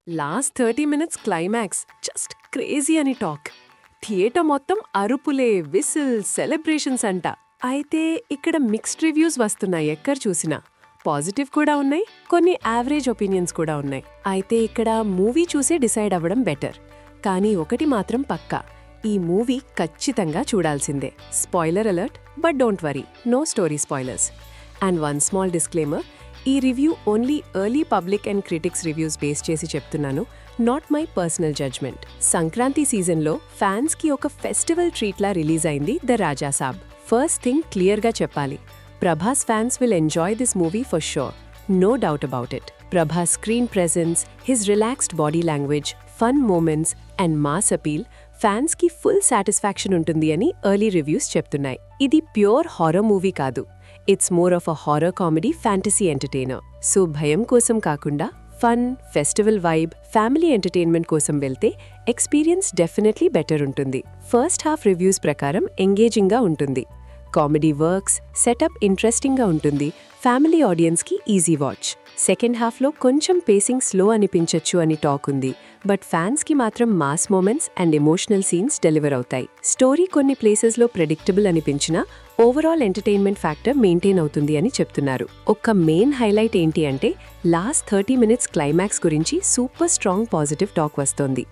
Last 30 minutes climax just crazy అని talk. Theatre మొత్తం అరుపులే, whistle, celebrations అంట. అయితే ఇక్కడ మిక్స్డ్ రివ్యూస్ వస్తున్నాయి ఎక్కడ చూసినా. పాజిటివ్ కూడా ఉన్నాయి, కొన్ని యావరేజ్ ఒపీనియన్స్ కూడా ఉన్నాయి. అయితే ఇక్కడ మూవీ చూసే డిసైడ్ అవ్వడం బెటర్. కానీ ఒకటి మాత్రం పక్కా, ఈ మూవీ ఖచ్చితంగా చూడాల్సిందే. Spoiler alert, but don't worry, no story spoilers. And one small disclaimer, ఈ review only early public and critics reviews base చేసి చెప్తున్నాను, not my personal judgement. Sankranti సీజన్లో ఫ్యాన్స్కి ఒక ఫెస్టివల్ ట్రీట్లా రిలీజ్ అయింది the Raja Saab. First thing క్లియర్గా చెప్పాలి, Prabhas fans will enjoy this movie for sure, no doubt about it. Prabhas screen presence, his relaxed body language, fun moments and mass appeal ఫ్యాన్స్కి full satisfaction ఉంటుంది అని ఎర్లీ రివ్యూస్ చెప్తున్నాయి. ఇది pure horror movie కాదు, it's more of a horror comedy fantasy entertainer. So భయం కోసం కాకుండా fun, festival vibe, family entertainment కోసం వెళ్తే ఎక్స్పీరియన్స్ డెఫినెట్లీ బెటర్ ఉంటుంది. ఫస్ట్ హాఫ్ రివ్యూస్ ప్రకారం ఎంగేజింగ్గా ఉంటుంది, కామెడీ వర్క్స్, సెటప్ ఇంట్రెస్టింగ్గా ఉంటుంది, ఫ్యామిలీ ఆడియన్స్కి ఈజీ వాచ్. సెకండ్ హాఫ్లో కొంచెం పేసింగ్ స్లో అనిపించచ్చు అని టాక్ ఉంది, బట్ ఫ్యాన్స్కి మాత్రం mass moments and emotional scenes deliver అవుతాయి. స్టోరీ కొన్ని ప్లేసెస్లో ప్రెడిక్టబుల్ అనిపించినా ఓవరాల్ ఎంటర్టైన్మెంట్ ఫ్యాక్టర్ మెయింటైన్ అవుతుంది అని చెప్తున్నారు. ఒక్క మెయిన్ హైలైట్ ఏంటి అంటే లాస్ట్ 30 మినిట్స్ క్లైమాక్స్ గురించి సూపర్ స్ట్రాంగ్ పాజిటివ్ టాక్ వస్తోంది.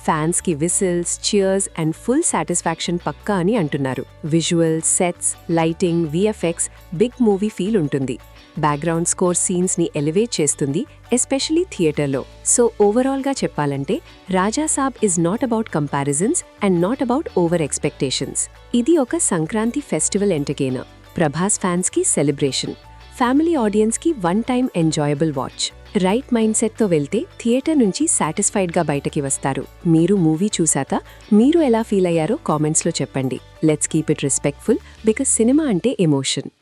ఫ్యాన్స్కి whistles, cheers and full satisfaction పక్కా అని అంటున్నారు. Visuals, sets, lighting, VFX big movie feel ఉంటుంది. బ్యాక్గ్రౌండ్ స్కోర్ సీన్స్ని ఎలివేట్ చేస్తుంది, ఎస్పెషలీ థియేటర్లో. సో ఓవరాల్గా చెప్పాలంటే Raja Saab is not about comparisons and not about over expectations. ఇది ఒక సంక్రాంతి ఫెస్టివల్ ఎంటర్టైనర్, ప్రభాస్ ఫ్యాన్స్కి సెలబ్రేషన్, ఫ్యామిలీ ఆడియన్స్కి one time enjoyable watch. Right mind సెట్తో వెళ్తే థియేటర్ నుంచి సాటిస్ఫైడ్గా బయటకి వస్తారు. మీరు మూవీ చూశాక మీరు ఎలా ఫీల్ అయ్యారో కామెంట్స్లో చెప్పండి. Let's keep it respectful, because cinema అంటే ఎమోషన్.